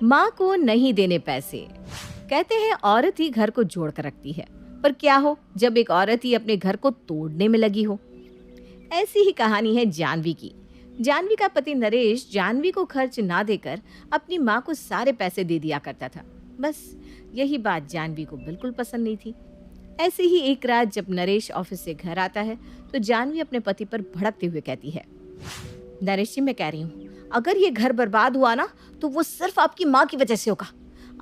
माँ को नहीं देने पैसे। कहते हैं औरत ही घर को जोड़ कर रखती है, पर क्या हो जब एक औरत ही अपने घर को तोड़ने में लगी हो। ऐसी ही कहानी है जानवी की। जानवी का पति नरेश जानवी को खर्च ना देकर अपनी माँ को सारे पैसे दे दिया करता था। बस यही बात जानवी को बिल्कुल पसंद नहीं थी। ऐसे ही एक रात जब नरेश ऑफिस से घर आता है तो जानवी अपने पति पर भड़कते हुए कहती है, नरेश जी, मैं कह रही हूँ अगर ये घर बर्बाद हुआ ना तो वो सिर्फ आपकी माँ की वजह से होगा।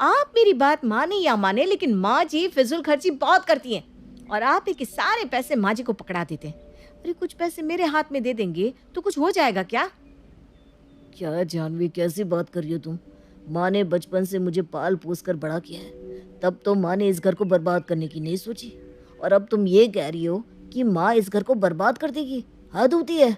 आप मेरी बात माने या माने, लेकिन माँ जी फिजूल खर्ची बहुत करती हैं और आप ही के सारे पैसे माँ जी को पकड़ा देते हैं। अरे कुछ पैसे मेरे हाथ में दे देंगे तो कुछ हो जाएगा क्या? क्या जानवी, कैसी बात कर रही हो तुम? माँ ने बचपन से मुझे पाल पोस कर बड़ा किया है, तब तो माँ ने इस घर को बर्बाद करने की नहीं सोची, और अब तुम ये कह रही हो कि माँ इस घर को बर्बाद कर देगी? हद होती है।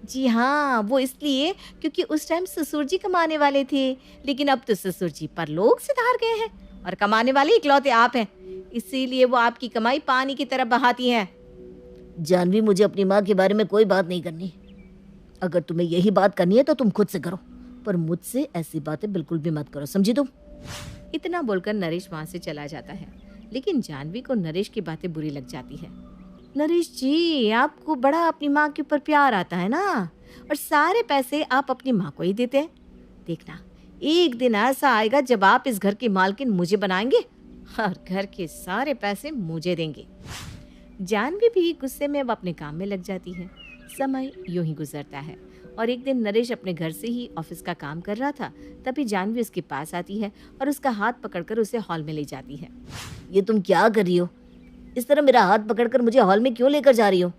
जी हाँ, वो इसलिए क्योंकि उस टाइम ससुर जी कमाने वाले थे, लेकिन अब तो ससुर जी परलोक सिधार गए हैं और कमाने वाले इकलौते आप हैं, इसीलिए वो आपकी कमाई पानी की तरफ बहाती हैं। जानवी, मुझे अपनी माँ के बारे में कोई बात नहीं करनी। अगर तुम्हें यही बात करनी है तो तुम खुद से करो, पर मुझसे ऐसी बातें बिल्कुल भी मत करो, समझी तुम? इतना बोलकर नरेश वहां से चला जाता है, लेकिन जानवी को नरेश की बातें बुरी लग जाती है। नरेश जी, आपको बड़ा अपनी माँ के ऊपर प्यार आता है ना, और सारे पैसे आप अपनी माँ को ही देते हैं। देखना, एक दिन ऐसा आएगा जब आप इस घर की मालकिन मुझे बनाएंगे और घर के सारे पैसे मुझे देंगे। जानवी भी गुस्से में अब अपने काम में लग जाती है। समय यूं ही गुजरता है और एक दिन नरेश अपने घर से ही ऑफिस का काम कर रहा था, तभी जानवी उसके पास आती है और उसका हाथ पकड़कर उसे हॉल में ले जाती है। ये तुम क्या कर रही हो? इस तरह मेरा हाथ पकड़कर मुझे हॉल में क्यों लेकर जा रही हो?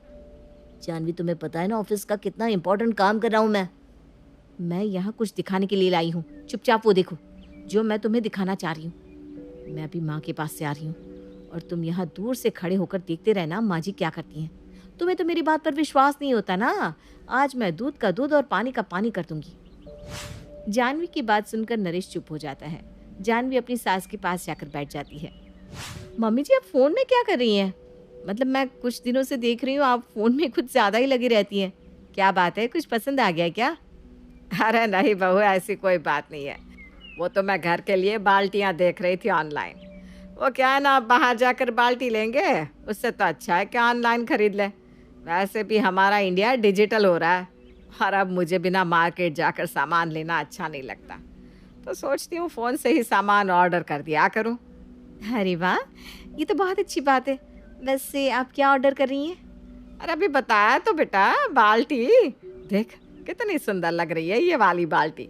जानवी, तुम्हें पता है ना ऑफिस का कितना इंपॉर्टेंट काम कर रहा हूँ मैं यहाँ कुछ दिखाने के लिए लाई हूँ। चुपचाप वो देखो जो मैं तुम्हें दिखाना चाह रही हूँ। मैं अभी माँ के पास से आ रही हूँ और तुम यहाँ दूर से खड़े होकर देखते रहना माँ जी क्या करती हैं। तुम्हें तो मेरी बात पर विश्वास नहीं होता ना। आज मैं दूध का दूध और पानी का पानी कर दूंगी। जानवी की बात सुनकर नरेश चुप हो जाता है। जानवी अपनी सास के पास जाकर बैठ जाती है। मम्मी जी, आप फोन में क्या कर रही हैं? मतलब मैं कुछ दिनों से देख रही हूँ आप फोन में कुछ ज्यादा ही लगी रहती हैं। क्या बात है, कुछ पसंद आ गया क्या? अरे नहीं बहू, ऐसी कोई बात नहीं है। वो तो मैं घर के लिए बाल्टियाँ देख रही थी ऑनलाइन। वो क्या है ना, आप बाहर जाकर बाल्टी लेंगे उससे तो अच्छा है कि ऑनलाइन खरीद लें। वैसे भी हमारा इंडिया डिजिटल हो रहा है और अब मुझे बिना मार्केट जाकर सामान लेना अच्छा नहीं लगता, तो सोचती हूँ फ़ोन से ही सामान ऑर्डर कर दिया करूँ। अरे वाह, ये तो बहुत अच्छी बात है। वैसे आप क्या ऑर्डर कर रही हैं? अरे अभी बताया तो बेटा, बाल्टी देख कितनी सुंदर लग रही है ये वाली बाल्टी।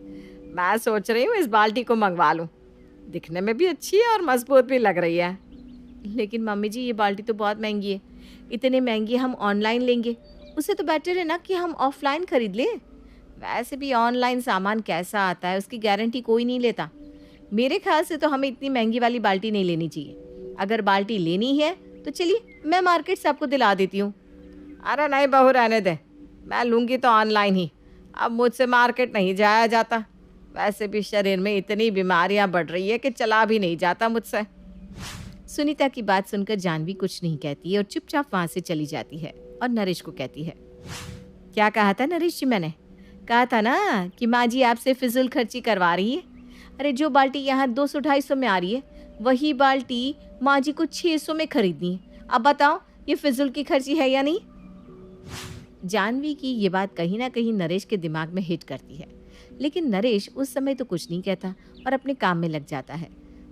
मैं सोच रही हूँ इस बाल्टी को मंगवा लूँ, दिखने में भी अच्छी है और मजबूत भी लग रही है। लेकिन मम्मी जी, ये बाल्टी तो बहुत महंगी है। इतने महंगी हम ऑनलाइन लेंगे, उससे तो बेटर है ना कि हम ऑफलाइन खरीद लें। वैसे भी ऑनलाइन सामान कैसा आता है उसकी गारंटी कोई नहीं लेता। मेरे ख्याल से तो हमें इतनी महंगी वाली बाल्टी नहीं लेनी चाहिए। अगर बाल्टी लेनी है तो चलिए मैं मार्केट से आपको दिला देती हूँ। अरे नहीं बहू, रहने दे, मैं लूँगी तो ऑनलाइन ही। अब मुझसे मार्केट नहीं जाया जाता, वैसे भी शरीर में इतनी बीमारियां बढ़ रही है कि चला भी नहीं जाता मुझसे। सुनीता की बात सुनकर जानवी कुछ नहीं कहती और चुपचाप वहां से चली जाती है और नरेश को कहती है, क्या कहा था नरेश जी? मैंने कहा था ना कि माँ जी आपसे फिजूल खर्ची करवा रही है। अरे जो बाल्टी यहाँ 200-250 में आ रही है, वही बाल्टी माँ जी को 600 में खरीदनी है। अब बताओ ये फिजूल की खर्ची है या नहीं? जानवी की ये बात कहीं ना कहीं नरेश के दिमाग में हिट करती है, लेकिन नरेश उस समय तो कुछ नहीं कहता और अपने काम में लग जाता है।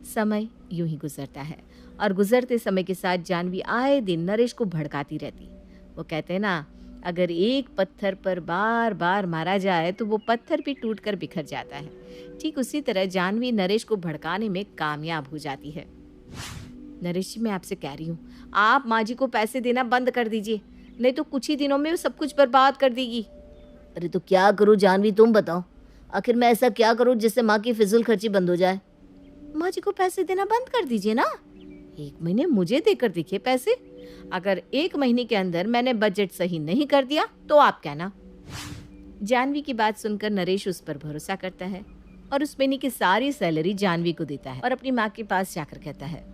समय यूं ही गुजरता है और गुजरते समय के साथ जानवी आए दिन नरेश को भड़काती रहती। वो कहते हैं ना, अगर एक पत्थर पर बार बार मारा जाए तो वो पत्थर भी टूट कर बिखर जाता है। ठीक उसी तरह जानवी नरेश को भड़काने में कामयाब हो जाती है। नरेश जी, मैं आपसे कह रही हूँ, आप माँ जी को पैसे देना बंद कर दीजिए, नहीं तो कुछ ही दिनों में वो सब कुछ बर्बाद कर देगी। अरे तो क्या करूँ जानवी, तुम बताओ। आखिर मैं ऐसा क्या करूँ जिससे माँ की फिजूल खर्ची बंद हो जाए? माँ जी को पैसे देना बंद कर दीजिए ना। 1 महीने मुझे देकर देखिए पैसे। अगर 1 महीने के अंदर मैंने बजट सही नहीं कर दिया तो आप कहना। जानवी की बात सुनकर नरेश उस पर भरोसा करता है और उस महीने की सारी सैलरी जानवी को देता है और अपनी माँ के पास जाकर कहता है,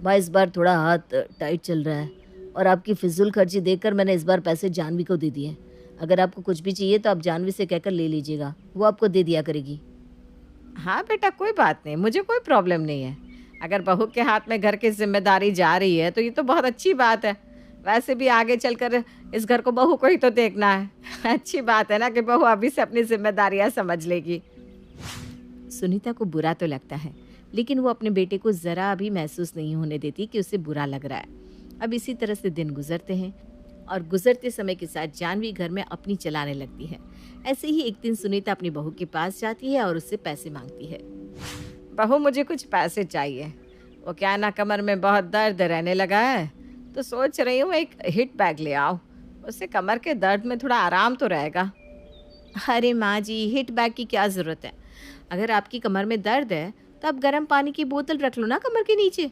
माँ इस बार थोड़ा हाथ टाइट चल रहा है और आपकी फिजूल खर्ची देखकर मैंने इस बार पैसे जानवी को दे दिए। अगर आपको कुछ भी चाहिए तो आप जानवी से कहकर ले लीजिएगा, वो आपको दे दिया करेगी। हाँ बेटा, कोई बात नहीं, मुझे कोई प्रॉब्लम नहीं है। अगर बहू के हाथ में घर की जिम्मेदारी जा रही है तो ये तो बहुत अच्छी बात है। वैसे भी आगे चलकर इस घर को बहू को ही तो देखना है। अच्छी बात है ना कि बहू अभी से अपनी जिम्मेदारियां समझ लेगी। सुनीता को बुरा तो लगता है, लेकिन वो अपने बेटे को ज़रा भी महसूस नहीं होने देती कि उसे बुरा लग रहा है। अब इसी तरह से दिन गुजरते हैं और गुजरते समय के साथ जानवी घर में अपनी चलाने लगती है। ऐसे ही एक दिन सुनीता अपनी बहू के पास जाती है और उससे पैसे मांगती है। बहू, मुझे कुछ पैसे चाहिए। वो क्या ना, कमर में बहुत दर्द रहने लगा है, तो सोच रही हूँ एक हिट बैग ले आओ, उससे कमर के दर्द में थोड़ा आराम तो रहेगा। अरे माँ जी, हिट बैग की क्या ज़रूरत है? अगर आपकी कमर में दर्द है तो आप गर्म पानी की बोतल रख लो ना कमर के नीचे,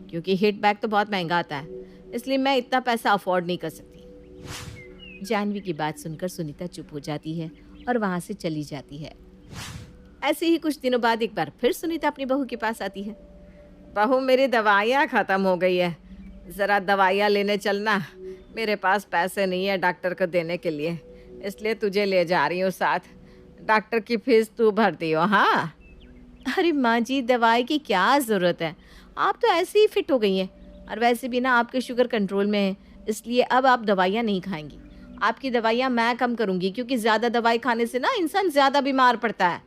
क्योंकि हिट बैग तो बहुत महंगा आता है, इसलिए मैं इतना पैसा अफोर्ड नहीं कर सकती। जानवी की बात सुनकर सुनीता चुप हो जाती है और वहाँ से चली जाती है। ऐसे ही कुछ दिनों बाद एक बार फिर सुनीता अपनी बहू के पास आती है। बहू, मेरी दवाइयाँ ख़त्म हो गई है, ज़रा दवाइयाँ लेने चलना। मेरे पास पैसे नहीं है डॉक्टर को देने के लिए, इसलिए तुझे ले जा रही हूँ साथ। डॉक्टर की फीस तू भरती हो। हाँ। अरे माँ जी, दवाई की क्या ज़रूरत है? आप तो ऐसे ही फिट हो गई हैं, और वैसे भी ना आपके शुगर कंट्रोल में है, इसलिए अब आप दवाइयाँ नहीं खाएंगी। आपकी दवाइयाँ मैं कम करूँगी, क्योंकि ज़्यादा दवाई खाने से ना इंसान ज़्यादा बीमार पड़ता है।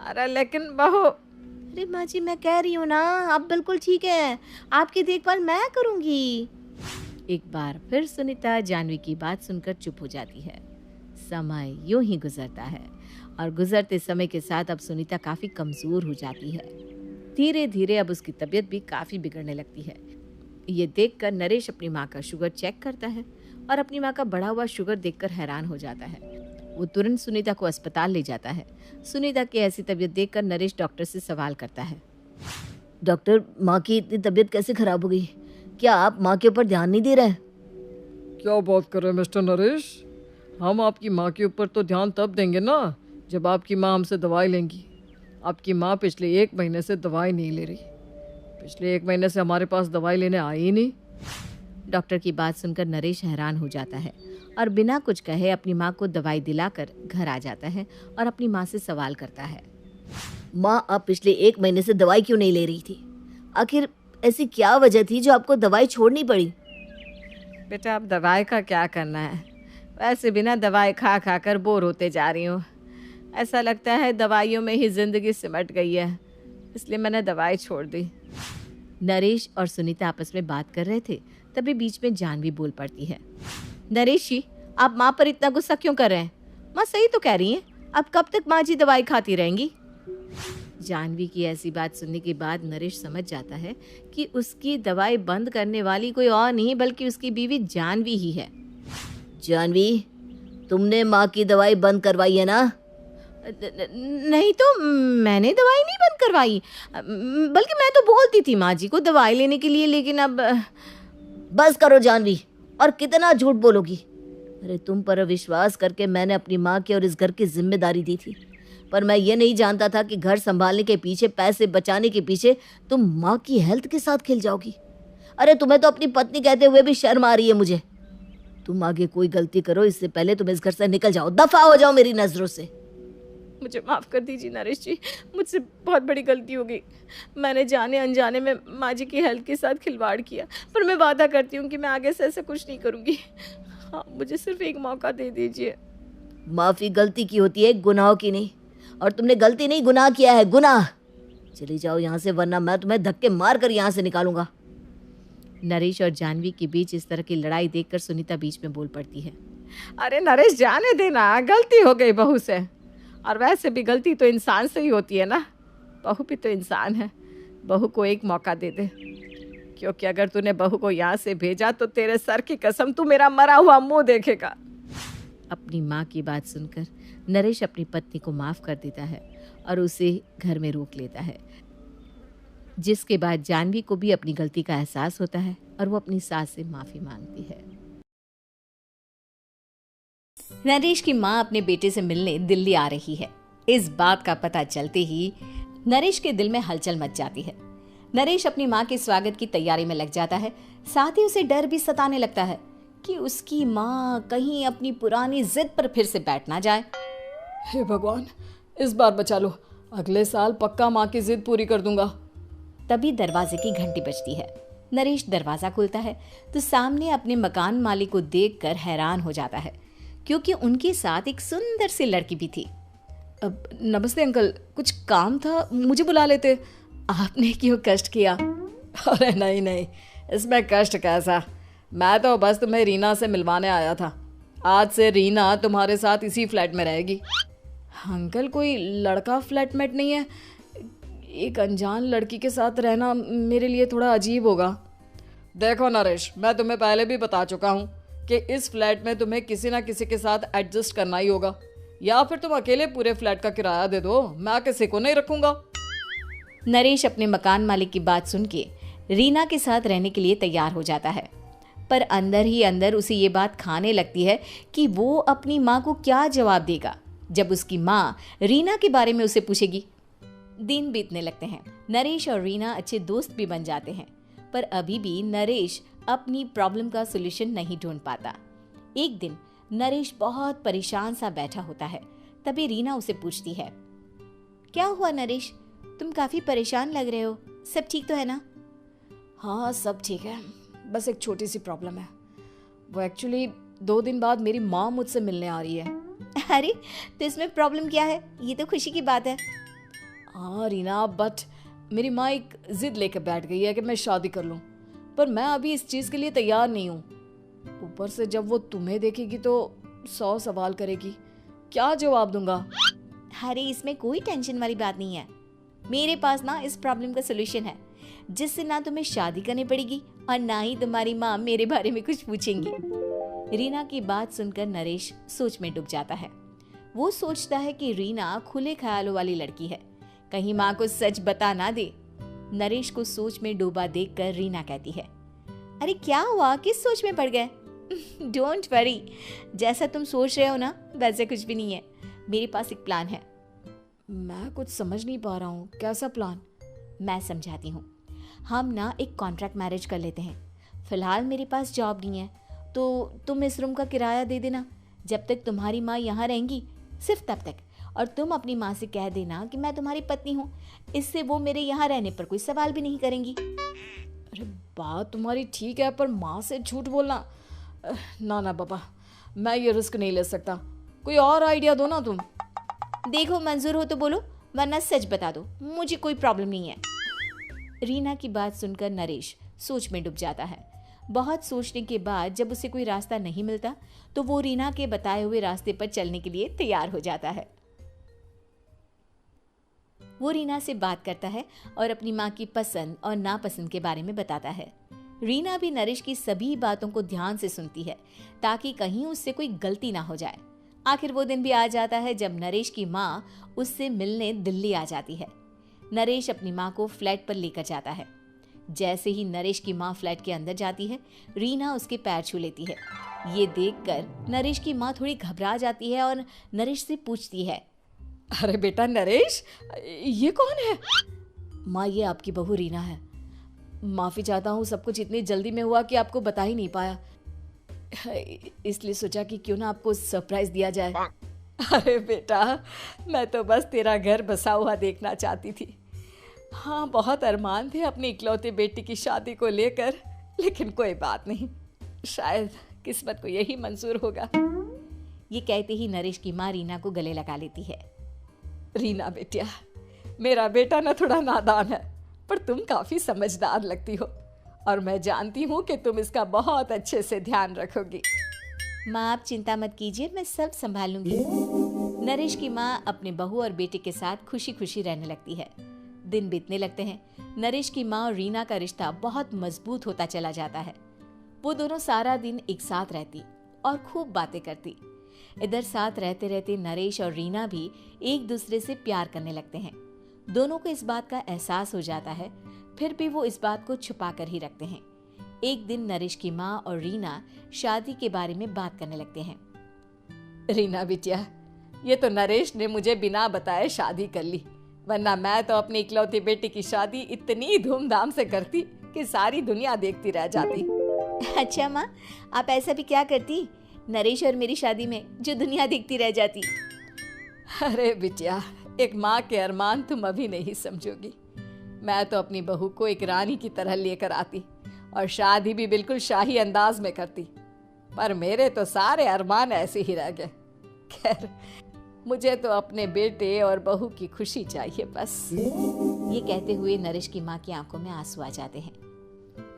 अरे लेकिन बहू। अरे माँ जी, मैं कह रही हूँ ना, आप बिल्कुल ठीक है, आपकी देखभाल मैं करूँगी। एक बार फिर सुनीता जानवी की बात सुनकर चुप हो जाती है। समय यूं ही गुजरता है और गुजरते समय के साथ अब सुनीता काफ़ी कमज़ोर हो जाती है। धीरे धीरे अब उसकी तबीयत भी काफ़ी बिगड़ने लगती है। ये देखकर नरेश अपनी माँ का शुगर चेक करता है और अपनी माँ का बढ़ा हुआ शुगर देखकर हैरान हो जाता है। वो तुरंत सुनीता को अस्पताल ले जाता है। सुनीता की ऐसी तबीयत देखकर नरेश डॉक्टर से सवाल करता है। डॉक्टर, माँ की इतनी तबीयत कैसे खराब हो गई? क्या आप माँ के ऊपर ध्यान नहीं दे रहे हैं? क्या बात कर रहे हैं मिस्टर नरेश? हम आपकी माँ के ऊपर तो ध्यान तब देंगे ना जब आपकी माँ हमसे दवाई लेंगी। आपकी माँ पिछले 1 महीने से दवाई नहीं ले रही। पिछले 1 महीने से हमारे पास दवाई लेने आई ही नहीं। डॉक्टर की बात सुनकर नरेश हैरान हो जाता है और बिना कुछ कहे अपनी माँ को दवाई दिलाकर घर आ जाता है और अपनी माँ से सवाल करता है। माँ, आप पिछले 1 महीने से दवाई क्यों नहीं ले रही थी? आखिर ऐसी क्या वजह थी जो आपको दवाई छोड़नी पड़ी? बेटा, अब दवाई का क्या करना है, वैसे बिना दवाई खा खा कर बोर होते जा रही हूँ। ऐसा लगता है दवाइयों में ही ज़िंदगी सिमट गई है, इसलिए मैंने दवाई छोड़ दी। नरेश और सुनीता आपस में बात कर रहे थे, तभी बीच में जानवी बोल पड़ती है। नरेश जी, आप माँ पर इतना गुस्सा क्यों कर रहे हैं? माँ सही तो कह रही हैं, अब कब तक माँ जी दवाई खाती रहेंगी? जानवी की ऐसी बात सुनने के बाद नरेश समझ जाता है कि उसकी दवाई बंद करने वाली कोई और नहीं बल्कि उसकी बीवी जानवी ही है। जानवी, तुमने माँ की दवाई बंद करवाई है ना? नहीं तो मैंने दवाई नहीं बंद करवाई, बल्कि मैं तो बोलती थी माँ जी को दवाई लेने के लिए, लेकिन अब। बस करो जानवी, और कितना झूठ बोलोगी? अरे तुम पर विश्वास करके मैंने अपनी माँ की और इस घर की जिम्मेदारी दी थी, पर मैं ये नहीं जानता था कि घर संभालने के पीछे, पैसे बचाने के पीछे तुम माँ की हेल्थ के साथ खेल जाओगी। अरे तुम्हें तो अपनी पत्नी कहते हुए भी शर्म आ रही है मुझे। तुम आगे कोई गलती करो इससे पहले तुम इस घर से निकल जाओ, दफा हो जाओ मेरी नजरों से। मुझे माफ़ कर दीजिए नरेश जी, मुझसे बहुत बड़ी गलती हो गई। मैंने जाने अनजाने में माँ जी की हेल्थ के साथ खिलवाड़ किया, पर मैं वादा करती हूँ कि मैं आगे से ऐसा कुछ नहीं करूँगी। हाँ, मुझे सिर्फ एक मौका दे दीजिए। माफ़ी गलती की होती है, गुनाहों की नहीं। और तुमने गलती नहीं, गुनाह किया है, गुनाह। चली जाओ यहाँ से, वरना मैं तुम्हें धक्के मार कर यहाँ से निकालूंगा। नरेश और जानवी के बीच इस तरह की लड़ाई देखकर सुनीता बीच में बोल पड़ती है। अरे नरेश, जाने देना, गलती हो गई बहू से, और वैसे भी गलती तो इंसान से ही होती है ना। बहू भी तो इंसान है, बहू को एक मौका दे दे, क्योंकि अगर तूने बहू को यहाँ से भेजा तो तेरे सर की कसम तू मेरा मरा हुआ मुंह देखेगा। अपनी माँ की बात सुनकर नरेश अपनी पत्नी को माफ़ कर देता है और उसे घर में रोक लेता है, जिसके बाद जानवी को भी अपनी गलती का एहसास होता है और वो अपनी सास से माफ़ी मांगती है। नरेश की माँ अपने बेटे से मिलने दिल्ली आ रही है। इस बात का पता चलते ही नरेश के दिल में हलचल मच जाती है। नरेश अपनी माँ के स्वागत की तैयारी में लग जाता है, साथ ही उसे डर भी सताने लगता है कि उसकी माँ कहीं अपनी पुरानी जिद पर फिर से बैठ ना जाए। हे भगवान, इस बार बचा लो, अगले साल पक्का माँ की जिद पूरी कर दूंगा। तभी दरवाजे की घंटी बजती है। नरेश दरवाजा खोलता है तो सामने अपने मकान मालिक को देखकर हैरान हो जाता है, क्योंकि उनके साथ एक सुंदर सी लड़की भी थी। अब नमस्ते अंकल, कुछ काम था, मुझे बुला लेते। आपने क्यों कष्ट किया? अरे नहीं नहीं, इसमें कष्ट कैसा, मैं तो बस तुम्हें रीना से मिलवाने आया था। आज से रीना तुम्हारे साथ इसी फ्लैट में रहेगी। अंकल, कोई लड़का फ्लैटमेट नहीं है? एक अनजान लड़की के साथ रहना मेरे लिए थोड़ा अजीब होगा। देखो नरेश, मैं तुम्हें पहले भी बता चुका हूँ कि इस फ्लैट में तुम्हें किसी ना किसी के साथ एडजस्ट करना ही होगा, या फिर तुम अकेले पूरे फ्लैट का किराया दे दो, मैं किसी को नहीं रखूंगा। नरेश अपने मकान मालिक की बात सुन के रीना के साथ रहने के लिए तैयार हो जाता है, पर अंदर ही अंदर उसे ये बात खाने लगती है कि वो अपनी माँ को क्या जवाब देगा जब उसकी माँ रीना के बारे में उसे पूछेगी। दिन बीतने लगते हैं। नरेश और रीना अच्छे दोस्त भी बन जाते हैं, पर अभी भी नरेश अपनी प्रॉब्लम का सॉल्यूशन नहीं ढूंढ पाता। एक दिन नरेश बहुत परेशान सा बैठा होता है। तभी रीना उसे पूछती है, क्या हुआ नरेश, तुम काफी परेशान लग रहे हो, सब ठीक तो है ना? हाँ सब ठीक है, बस एक छोटी सी प्रॉब्लम है। वो एक्चुअली 2 दिन बाद मेरी माँ मुझसे मिलने आ रही है। अरे तो इसमें प्रॉब्लम क्या है, ये तो खुशी की बात है। हाँ रीना, बट मेरी माँ एक जिद लेकर बैठ गई है कि मैं शादी कर लूँ, पर मैं अभी इस चीज़ के लिए तैयार नहीं हूँ। ऊपर से जब वो तुम्हें देखेगी तो 100 सवाल करेगी, क्या जवाब दूंगा? अरे इसमें कोई टेंशन वाली बात नहीं है, मेरे पास ना इस प्रॉब्लम का सलूशन है, जिससे ना तुम्हें शादी करनी पड़ेगी और ना ही तुम्हारी माँ मेरे बारे में कुछ पूछेंगी। रीना की बात सुनकर नरेश सोच में डूब जाता है। वो सोचता है कि रीना खुले ख्यालों वाली लड़की है, कहीं माँ को सच बता ना दे। नरेश को सोच में डूबा देखकर रीना कहती है, अरे क्या हुआ, किस सोच में पड़ गए? डोंट वरी, जैसा तुम सोच रहे हो ना वैसे कुछ भी नहीं है, मेरे पास एक प्लान है। मैं कुछ समझ नहीं पा रहा हूँ, कैसा प्लान? मैं समझाती हूँ। हम ना एक कॉन्ट्रैक्ट मैरिज कर लेते हैं। फिलहाल मेरे पास जॉब नहीं है, तो तुम इस रूम का किराया दे देना जब तक तुम्हारी माँ यहाँ रहेंगी, सिर्फ तब तक। और तुम अपनी माँ से कह देना कि मैं तुम्हारी पत्नी हूँ, इससे वो मेरे यहाँ रहने पर कोई सवाल भी नहीं करेंगी। अरे बात तुम्हारी ठीक है, पर माँ से झूठ बोलना, ना ना बाबा, मैं ये रिस्क नहीं ले सकता। कोई और आइडिया दो ना तुम। देखो मंजूर हो तो बोलो, वरना सच बता दो, मुझे कोई प्रॉब्लम नहीं है। रीना की बात सुनकर नरेश सोच में डूब जाता है। बहुत सोचने के बाद जब उसे कोई रास्ता नहीं मिलता तो वो रीना के बताए हुए रास्ते पर चलने के लिए तैयार हो जाता है। वो रीना से बात करता है और अपनी माँ की पसंद और नापसंद के बारे में बताता है। रीना भी नरेश की सभी बातों को ध्यान से सुनती है ताकि कहीं उससे कोई गलती ना हो जाए। आखिर वो दिन भी आ जाता है जब नरेश की माँ उससे मिलने दिल्ली आ जाती है। नरेश अपनी माँ को फ्लैट पर लेकर जाता है। जैसे ही नरेश की माँ फ्लैट के अंदर जाती है, रीना उसके पैर छू लेती है। ये देखकर नरेश की माँ थोड़ी घबरा जाती है और नरेश से पूछती है, अरे बेटा नरेश, ये कौन है? माँ, ये आपकी बहू रीना है। माफ़ी चाहता हूँ, सब कुछ इतनी जल्दी में हुआ कि आपको बता ही नहीं पाया, इसलिए सोचा कि क्यों ना आपको सरप्राइज दिया जाए। अरे बेटा, मैं तो बस तेरा घर बसा हुआ देखना चाहती थी। हाँ, बहुत अरमान थे अपनी इकलौती बेटी की शादी को लेकर, लेकिन कोई बात नहीं, शायद किस्मत को यही मंजूर होगा। ये कहते ही नरेश की माँ रीना को गले लगा लेती है। रीना बेटिया, मेरा बेटा ना थोड़ा नादान है, पर तुम काफी समझदार लगती हो और मैं जानती हूँ कि तुम इसका बहुत अच्छे से ध्यान रखोगी। माँ, आप चिंता मत कीजिए, मैं सब संभाल लूंगी। नरेश की माँ अपने बहू और बेटे के साथ खुशी खुशी रहने लगती है। दिन बीतने लगते हैं। नरेश की माँ और रीना का रिश्ता बहुत मजबूत होता चला जाता है। वो दोनों सारा दिन एक साथ रहती और खूब बातें करती। इधर साथ रहते रहते नरेश और रीना भी एक दूसरे से प्यार करने लगते हैं। दोनों को इस बात का एहसास हो जाता है, फिर भी वो इस बात को छुपा कर ही रखते हैं। एक दिन नरेश की माँ और रीना शादी के बारे में बात करने लगते हैं। रीना बिटिया, ये तो नरेश ने मुझे बिना बताए शादी कर ली, वरना मैं तो अपनी इकलौती बेटी की शादी इतनी धूमधाम से करती कि सारी दुनिया देखती रह जाती। अच्छा माँ, आप ऐसा भी क्या करती नरेश और मेरी शादी में जो दुनिया देखती रह जाती? अरे बिटिया, एक माँ के अरमान तुम अभी नहीं समझोगी। मैं तो अपनी बहू को एक रानी की तरह लेकर आती और शादी भी बिल्कुल शाही अंदाज में करती, पर मेरे तो सारे अरमान ऐसे ही रह गए। खैर, मुझे तो अपने बेटे और बहू की खुशी चाहिए बस। ये कहते हुए नरेश की माँ की आंखों में आंसू आ जाते हैं।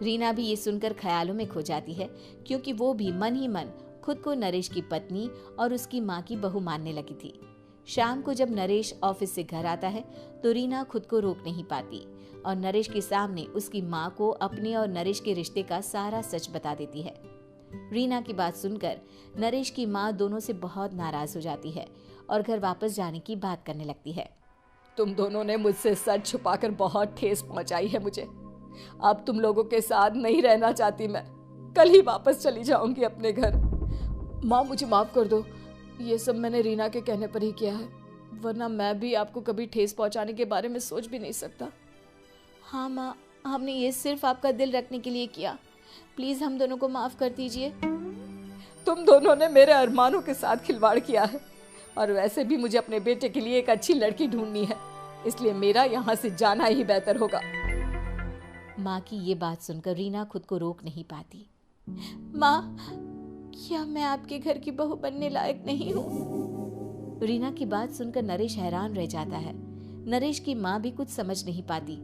रीना भी ये सुनकर ख्यालों में खो जाती है, क्योंकि वो भी मन ही मन खुद को नरेश की पत्नी और उसकी माँ की बहू मानने लगी थी। शाम को जब नरेश ऑफिस से घर आता है तो रीना खुद को रोक नहीं पाती और नरेश के सामने उसकी माँ को अपने और नरेश के रिश्ते का सारा सच बता देती है। रीना की बात सुनकर नरेश की माँ दोनों से बहुत नाराज हो जाती है और घर वापस जाने की बात करने लगती है। तुम दोनों ने मुझसे सच छुपाकर बहुत ठेस पहुंचाई है मुझे। अब तुम लोगों के साथ नहीं रहना चाहती मैं। कल ही वापस चली जाऊंगी अपने घर। माँ, मुझे माफ कर दो। ये सब मैंने रीना के कहने पर ही किया है, वरना मैं भी आपको कभी ठेस पहुंचाने के बारे में सोच भी नहीं सकता। हाँ माँ, हमने ये सिर्फ आपका दिल रखने के लिए किया। प्लीज हम दोनों को माफ कर दीजिए। तुम दोनों ने मेरे अरमानों के साथ खिलवाड़ किया है, और वैसे भी मुझे अपने बेटे के लिए एक अच्छी लड़की ढूंढनी है, इसलिए मेरा यहाँ से जाना ही बेहतर होगा। माँ की ये बात सुनकर रीना खुद को रोक नहीं पाती। माँ, क्या मैं आपके घर की बहू बनने लायक नहीं हूँ? रीना की बात सुनकर नरेश हैरान रह जाता है। नरेश की माँ भी कुछ समझ नहीं पाती।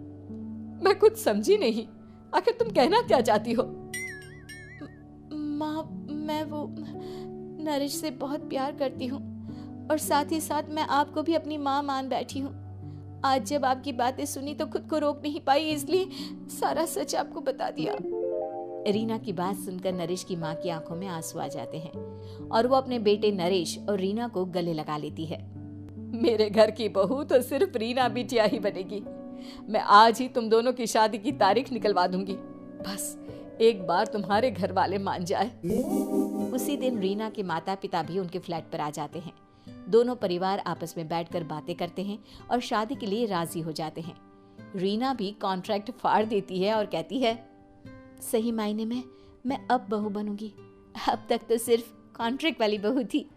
मैं कुछ समझी नहीं, आखिर तुम कहना क्या चाहती हो? माँ, मैं वो नरेश से बहुत प्यार करती हूँ और साथ ही साथ मैं आपको भी अपनी माँ मान बैठी हूँ। आज जब आपकी बातें सुनी तो खुद को रोक नहीं पाई, इसलिए सारा सच आपको बता दिया। रीना की बात सुनकर नरेश की माँ की आंखों में आंसू आ जाते हैं और वो अपने बेटे नरेश और रीना को गले लगा लेती है। मेरे घर की बहू तो सिर्फ रीना बिटिया ही बनेगी। मैं आज ही तुम दोनों की शादी की तारीख निकलवा दूंगी, बस एक बार तुम्हारे घर वाले मान जाए। उसी दिन रीना के माता पिता भी उनके फ्लैट पर आ जाते हैं। दोनों परिवार आपस में बैठकर बातें करते हैं और शादी के लिए राजी हो जाते हैं। रीना भी कॉन्ट्रैक्ट फाड़ देती है और कहती है, सही मायने में मैं अब बहू बनूंगी। अब तक तो सिर्फ कॉन्ट्रैक्ट वाली बहू थी।